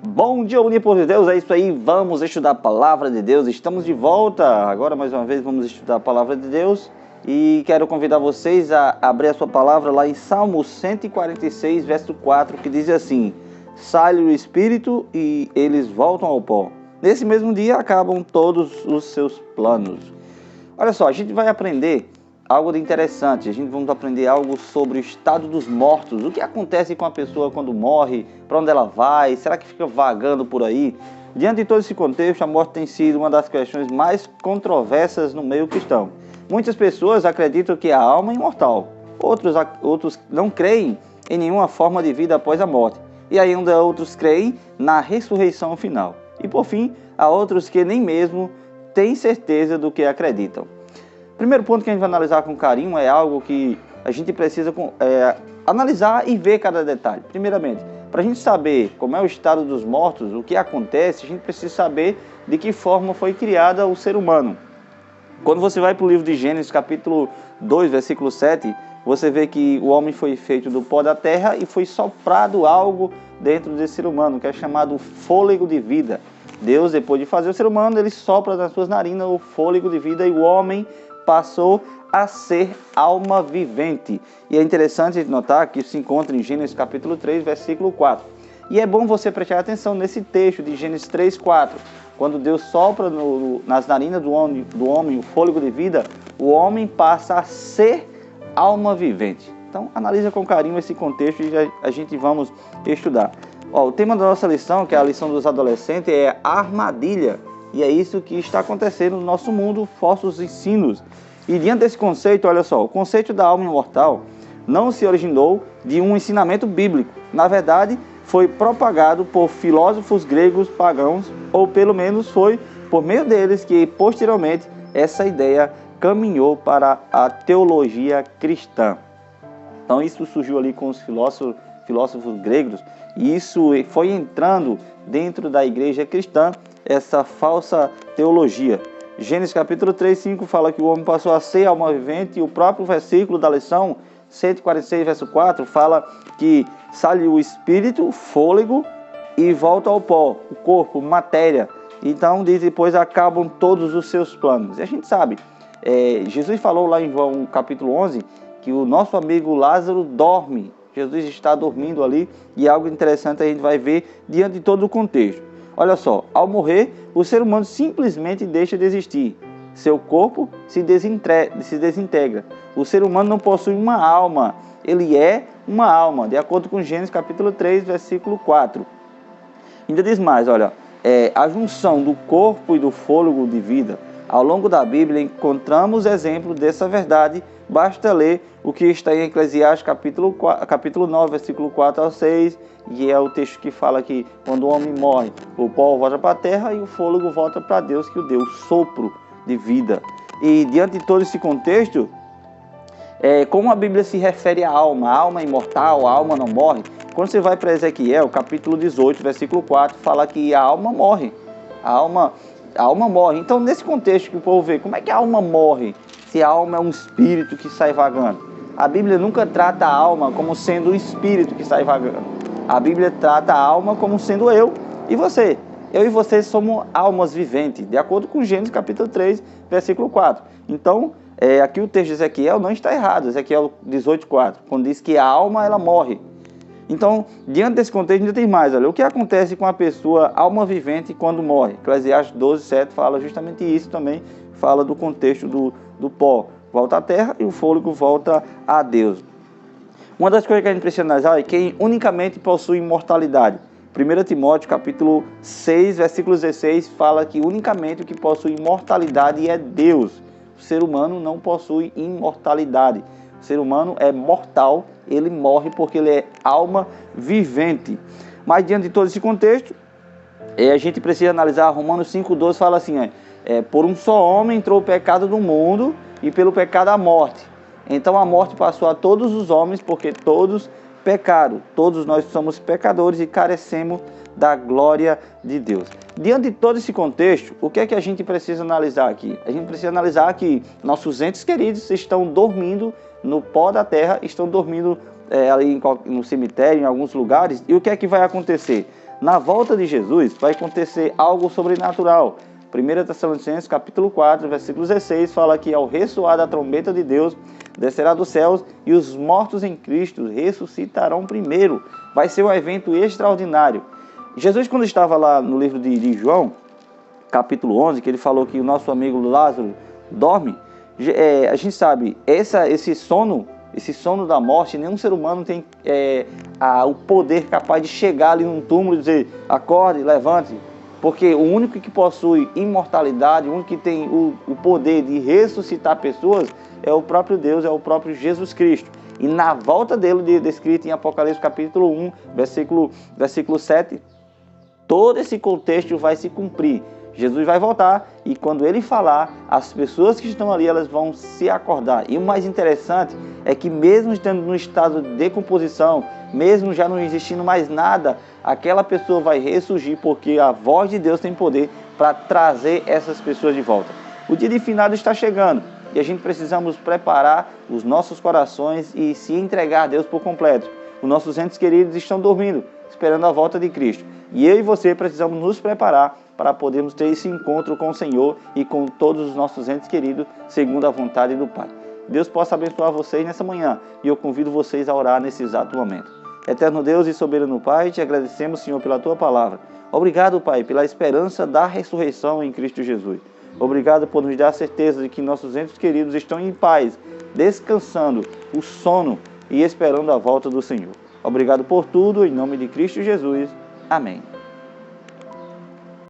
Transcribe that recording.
Bom dia, bom por Deus, é isso aí, vamos estudar a Palavra de Deus, estamos de volta, agora mais uma vez vamos estudar a Palavra de Deus e quero convidar vocês a abrir a sua palavra lá em Salmo 146, verso 4, que diz assim: sai-lhe o espírito e eles voltam ao pó, nesse mesmo dia acabam todos os seus planos. Olha só, a gente vai aprender algo de interessante, vamos aprender algo sobre o estado dos mortos, o que acontece com a pessoa quando morre, para onde ela vai, será que fica vagando por aí? Diante de todo esse contexto, a morte tem sido uma das questões mais controversas no meio cristão. Muitas pessoas acreditam que a alma é imortal, outros não creem em nenhuma forma de vida após a morte, e ainda outros creem na ressurreição final. E por fim, há outros que nem mesmo têm certeza do que acreditam. O primeiro ponto que a gente vai analisar com carinho é algo que a gente precisa analisar e ver cada detalhe. Primeiramente, para a gente saber como é o estado dos mortos, o que acontece, a gente precisa saber de que forma foi criada o ser humano. Quando você vai para o livro de Gênesis, capítulo 2, versículo 7, você vê que o homem foi feito do pó da terra e foi soprado algo dentro desse ser humano, que é chamado fôlego de vida. Deus, depois de fazer o ser humano, ele sopra nas suas narinas o fôlego de vida e o homem passou a ser alma vivente. E é interessante notar que isso se encontra em Gênesis capítulo 3, versículo 4. E é bom você prestar atenção nesse texto de Gênesis 3, 4. Quando Deus sopra nas narinas do homem o fôlego de vida, o homem passa a ser alma vivente. Então, analisa com carinho esse contexto e a gente vamos estudar. O tema da nossa lição, que é a lição dos adolescentes, é armadilha. E é isso que está acontecendo no nosso mundo, falsos ensinos. E diante desse conceito, olha só, o conceito da alma imortal não se originou de um ensinamento bíblico. Na verdade, foi propagado por filósofos gregos pagãos, ou pelo menos foi por meio deles que, posteriormente, essa ideia caminhou para a teologia cristã. Então, isso surgiu ali com os filósofos gregos, e isso foi entrando dentro da igreja cristã, essa falsa teologia. Gênesis capítulo 3, 5 fala que o homem passou a ser alma vivente, e o próprio versículo da lição 146, verso 4, fala que sai o espírito, o fôlego, e volta ao pó, o corpo, matéria. Então diz, depois acabam todos os seus planos. E a gente sabe, Jesus falou lá em João capítulo 11, que o nosso amigo Lázaro dorme. Jesus está dormindo ali, e algo interessante a gente vai ver diante de todo o contexto. Olha só, ao morrer, o ser humano simplesmente deixa de existir. Seu corpo se desintegra. O ser humano não possui uma alma, ele é uma alma, de acordo com Gênesis capítulo 3, versículo 4. Ainda diz mais, olha, a junção do corpo e do fôlego de vida. Ao longo da Bíblia encontramos exemplos dessa verdade. Basta ler o que está em Eclesiastes capítulo 9, versículo 4 ao 6, e é o texto que fala que quando o homem morre, o pó volta para a terra e o fôlego volta para Deus, que o deu sopro de vida. E diante de todo esse contexto, como a Bíblia se refere à alma? A alma é imortal, a alma não morre. Quando você vai para Ezequiel, capítulo 18, versículo 4, fala que a alma morre. A alma morre. Então, nesse contexto que o povo vê, como é que a alma morre? Se a alma é um espírito que sai vagando. A Bíblia nunca trata a alma como sendo o espírito que sai vagando. A Bíblia trata a alma como sendo eu e você. Eu e você somos almas viventes, de acordo com Gênesis capítulo 3, versículo 4. Então, aqui o texto de Ezequiel não está errado. Ezequiel 18, 4, quando diz que a alma ela morre. Então, diante desse contexto, ainda tem mais. Olha, o que acontece com a pessoa alma vivente quando morre? Eclesiastes 12, 7 fala justamente isso também. Fala do contexto do pó. Volta à terra e o fôlego volta a Deus. Uma das coisas que a gente precisa analisar é quem unicamente possui imortalidade. 1 Timóteo capítulo 6, versículo 16, fala que unicamente o que possui imortalidade é Deus. O ser humano não possui imortalidade. O ser humano é mortal, ele morre porque ele é alma vivente. Mas diante de todo esse contexto, a gente precisa analisar Romanos 5,12, fala assim, por um só homem entrou o pecado no mundo e pelo pecado a morte. Então a morte passou a todos os homens porque todos pecaram. Todos nós somos pecadores e carecemos da glória de Deus. Diante de todo esse contexto, o que é que a gente precisa analisar aqui? A gente precisa analisar que nossos entes queridos estão dormindo no pó da terra, estão dormindo ali no cemitério, em alguns lugares. E o que é que vai acontecer? Na volta de Jesus vai acontecer algo sobrenatural. 1 Tessalonicenses capítulo 4, versículo 16, fala que ao ressoar da trombeta de Deus, descerá dos céus e os mortos em Cristo ressuscitarão primeiro. Vai ser um evento extraordinário. Jesus, quando estava lá no livro de João, capítulo 11, que ele falou que o nosso amigo Lázaro dorme, a gente sabe, esse sono da morte, nenhum ser humano tem o poder capaz de chegar ali num túmulo e dizer, acorde, levante, porque o único que possui imortalidade, o único que tem o poder de ressuscitar pessoas é o próprio Deus, é o próprio Jesus Cristo. E na volta dele, descrito em Apocalipse capítulo 1, versículo 7, todo esse contexto vai se cumprir. Jesus vai voltar e quando ele falar, as pessoas que estão ali, elas vão se acordar. E o mais interessante é que mesmo estando no estado de decomposição, mesmo já não existindo mais nada, aquela pessoa vai ressurgir porque a voz de Deus tem poder para trazer essas pessoas de volta. O dia de finado está chegando e a gente precisamos preparar os nossos corações e se entregar a Deus por completo. Os nossos entes queridos estão dormindo, esperando a volta de Cristo. E eu e você precisamos nos preparar para podermos ter esse encontro com o Senhor e com todos os nossos entes queridos, segundo a vontade do Pai. Deus possa abençoar vocês nessa manhã e eu convido vocês a orar nesse exato momento. Eterno Deus e soberano Pai, te agradecemos, Senhor, pela Tua palavra. Obrigado, Pai, pela esperança da ressurreição em Cristo Jesus. Obrigado por nos dar a certeza de que nossos entes queridos estão em paz, descansando o sono e esperando a volta do Senhor. Obrigado por tudo, em nome de Cristo Jesus. Amém.